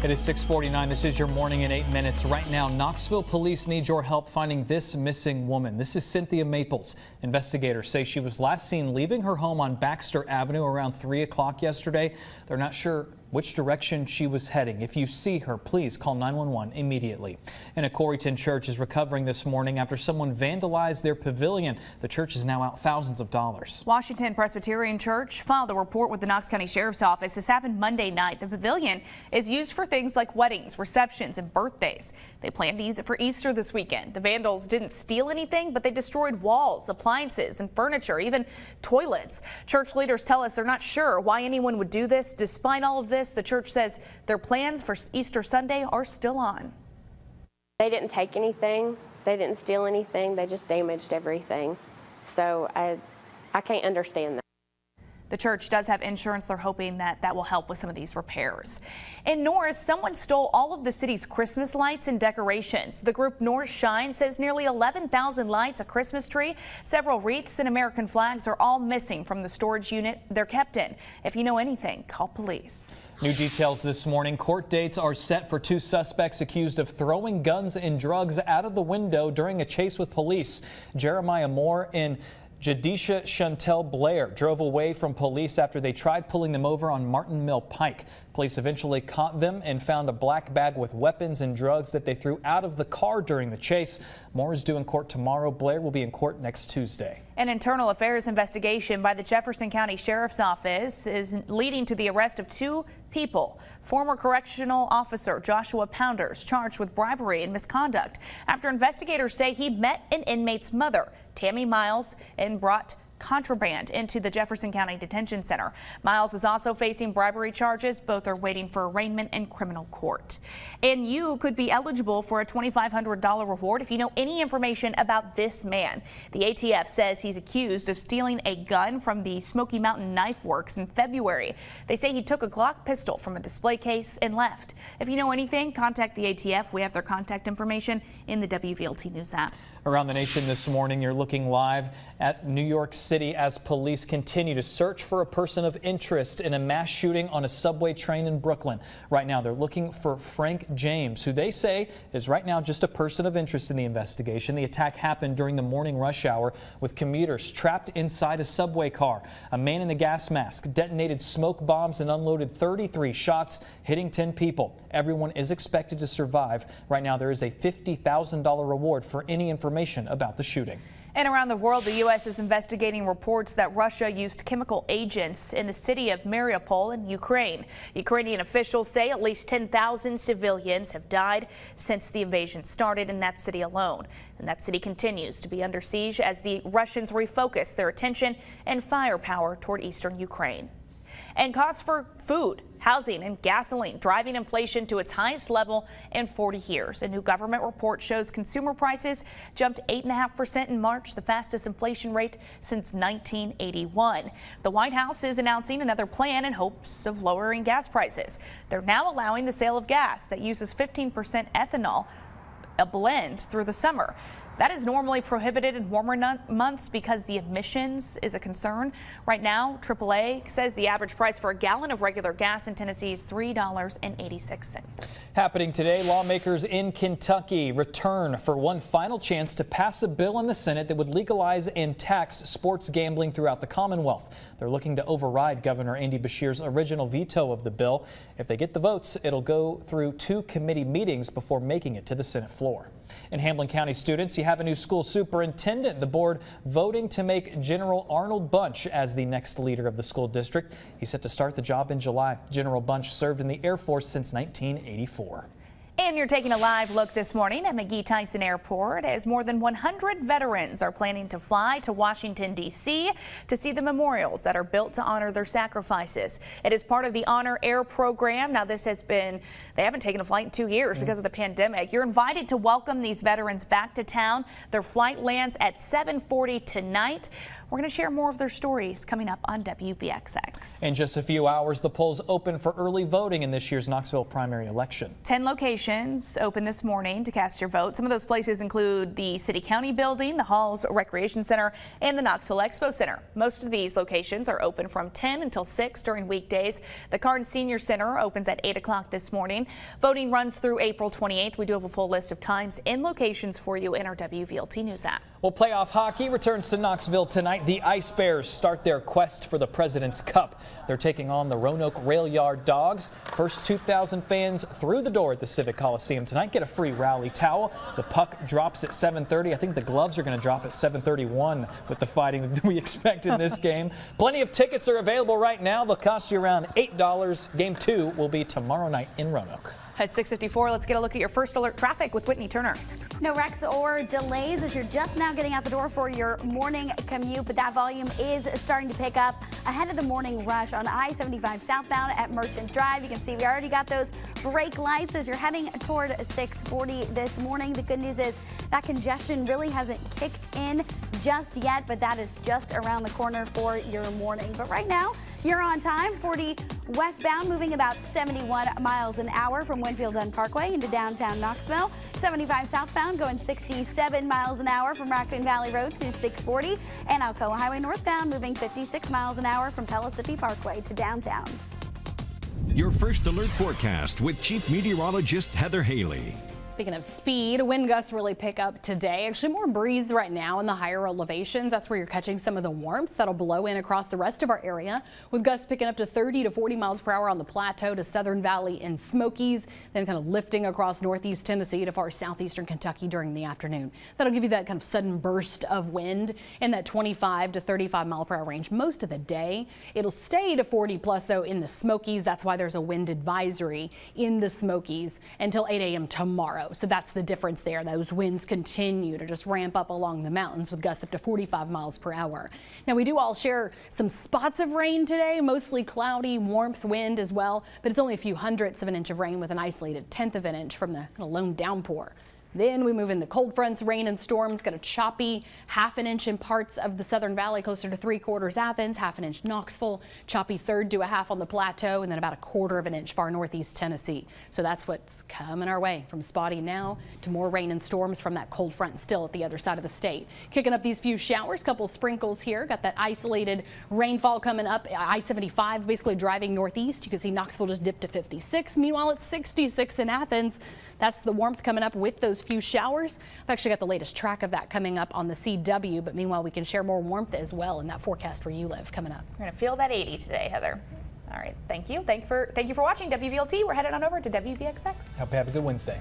It is 6:49. This is your morning in 8 minutes. Right now, Knoxville police need your help finding this missing woman. This is Cynthia Maples. Investigators say she was last seen leaving her home on Baxter Avenue around 3 o'clock yesterday. They're not sure which direction she was heading. If you see her, please call 911 immediately. And a Coreyton church is recovering this morning after someone vandalized their pavilion. The church is now out thousands of dollars. Washington Presbyterian Church filed a report with the Knox County Sheriff's Office. This happened Monday night. The pavilion is used for things like weddings, receptions, and birthdays. They plan to use it for Easter this weekend. The vandals didn't steal anything, but they destroyed walls, appliances, and furniture, even toilets. Church leaders tell us they're not sure why anyone would do this. Despite all of this, the church says their plans for Easter Sunday are still on. They didn't take anything. They didn't steal anything. They just damaged everything. So I can't understand that. The church does have insurance. They're hoping that will help with some of these repairs. In Norris, someone stole all of the city's Christmas lights and decorations. The group Norris Shine says nearly 11,000 lights, a Christmas tree, several wreaths, and American flags are all missing from the storage unit they're kept in. If you know anything, call police. New details this morning. Court dates are set for two suspects accused of throwing guns and drugs out of the window during a chase with police. Jeremiah Moore and Jadisha Chantel Blair drove away from police after they tried pulling them over on Martin Mill Pike. Police eventually caught them and found a black bag with weapons and drugs that they threw out of the car during the chase. Moore is due in court tomorrow. Blair will be in court next Tuesday. An internal affairs investigation by the Jefferson County Sheriff's Office is leading to the arrest of two people. Former correctional officer Joshua Pounders charged with bribery and misconduct after investigators say he met an inmate's mother, Tammy Miles, and brought contraband into the Jefferson County Detention Center. Miles is also facing bribery charges. Both are waiting for arraignment in criminal court. And you could be eligible for a $2,500 reward if you know any information about this man. The ATF says he's accused of stealing a gun from the Smoky Mountain Knife Works in February. They say he took a Glock pistol from a display case and left. If you know anything, contact the ATF. We have their contact information in the WVLT News app. Around the nation this morning, you're looking live at New York City as police continue to search for a person of interest in a mass shooting on a subway train in Brooklyn. Right now, they're looking for Frank James, who they say is right now just a person of interest in the investigation. The attack happened during the morning rush hour with commuters trapped inside a subway car. A man in a gas mask detonated smoke bombs and unloaded 33 shots, hitting 10 people. Everyone is expected to survive. Right now, there is a $50,000 reward for any information about the shooting. And around the world, the U.S. is investigating reports that Russia used chemical agents in the city of Mariupol in Ukraine. Ukrainian officials say at least 10,000 civilians have died since the invasion started in that city alone. And that city continues to be under siege as the Russians refocus their attention and firepower toward eastern Ukraine. And costs for food, housing, and gasoline driving inflation to its highest level in 40 years. A new government report shows consumer prices jumped 8.5% in March, the fastest inflation rate since 1981. The White House is announcing another plan in hopes of lowering gas prices. They're now allowing the sale of gas that uses 15% ethanol, a blend, through the summer. That is normally prohibited in warmer months because the emissions is a concern. Right now, AAA says the average price for a gallon of regular gas in Tennessee is $3.86. Happening today, lawmakers in Kentucky return for one final chance to pass a bill in the Senate that would legalize and tax sports gambling throughout the Commonwealth. They're looking to override Governor Andy Beshear's original veto of the bill. If they get the votes, it'll go through 2 committee meetings before making it to the Senate floor. In Hamilton County, students, you have a new school superintendent. The board voting to make General Arnold Bunch as the next leader of the school district. He's set to start the job in July. General Bunch served in the Air Force since 1984. And you're taking a live look this morning at McGee Tyson Airport as more than 100 veterans are planning to fly to Washington, D.C. to see the memorials that are built to honor their sacrifices. It is part of the Honor Air program. Now, they haven't taken a flight in 2 years because of the pandemic. You're invited to welcome these veterans back to town. Their flight lands at 7:40 tonight. We're going to share more of their stories coming up on WBXX. In just a few hours, the polls open for early voting in this year's Knoxville primary election. 10 locations open this morning to cast your vote. Some of those places include the City County Building, the Halls Recreation Center, and the Knoxville Expo Center. Most of these locations are open from 10 until 6 during weekdays. The Carnes Senior Center opens at 8 o'clock this morning. Voting runs through April 28th. We do have a full list of times and locations for you in our WVLT News app. Well, playoff hockey returns to Knoxville tonight. The Ice Bears start their quest for the President's Cup. They're taking on the Roanoke Rail Yard Dogs. First 2,000 fans through the door at the Civic Coliseum tonight get a free rally towel. The puck drops at 7:30. I think the gloves are going to drop at 7:31 with the fighting that we expect in this game. Plenty of tickets are available right now. They'll cost you around $8. Game 2 will be tomorrow night in Roanoke. At 6:54, let's get a look at your first alert traffic with Whitney Turner. No wrecks or delays as you're just now getting out the door for your morning commute, but that volume is starting to pick up ahead of the morning rush on I-75 southbound at Merchant Drive. You can see we already got those brake lights as you're heading toward 640 this morning. The good news is that congestion really hasn't kicked in just yet, but that is just around the corner for your morning. But right now, you're on time. 40 westbound moving about 71 miles an hour from Winfield Dunn Parkway into downtown Knoxville. 75 southbound going 67 miles an hour from Raccoon Valley Road to 640. And Alcoa Highway northbound moving 56 miles an hour from Pellissippi Parkway to downtown. Your first alert forecast with Chief Meteorologist Heather Haley. Speaking of speed, wind gusts really pick up today. Actually, more breeze right now in the higher elevations. That's where you're catching some of the warmth that'll blow in across the rest of our area, with gusts picking up to 30 to 40 miles per hour on the Plateau to Southern Valley and Smokies, then kind of lifting across northeast Tennessee to far southeastern Kentucky during the afternoon. That'll give you that kind of sudden burst of wind in that 25 to 35 mile per hour range most of the day. It'll stay to 40 plus though in the Smokies. That's why there's a wind advisory in the Smokies until 8 a.m. tomorrow. So that's the difference there. Those winds continue to just ramp up along the mountains with gusts up to 45 miles per hour. Now we do all share some spots of rain today, mostly cloudy, warmth, wind as well, but it's only a few hundredths of an inch of rain with an isolated tenth of an inch from the kind of lone downpour. Then we move in the cold fronts, rain and storms, got a choppy half an inch in parts of the Southern Valley, closer to 3/4 Athens, half an inch Knoxville, choppy third to a half on the Plateau, and then about 1/4 of an inch far northeast Tennessee. So that's what's coming our way, from spotty now to more rain and storms from that cold front still at the other side of the state. Kicking up these few showers, couple sprinkles here, got that isolated rainfall coming up. I-75 basically driving northeast. You can see Knoxville just dipped to 56. Meanwhile, it's 66 in Athens. That's the warmth coming up with those few showers. I've actually got the latest track of that coming up on the CW, but meanwhile we can share more warmth as well in that forecast where you live coming up. We're going to feel that 80 today, Heather. All right, thank you. Thank you for watching WVLT. We're headed on over to WBXX. Hope you have a good Wednesday.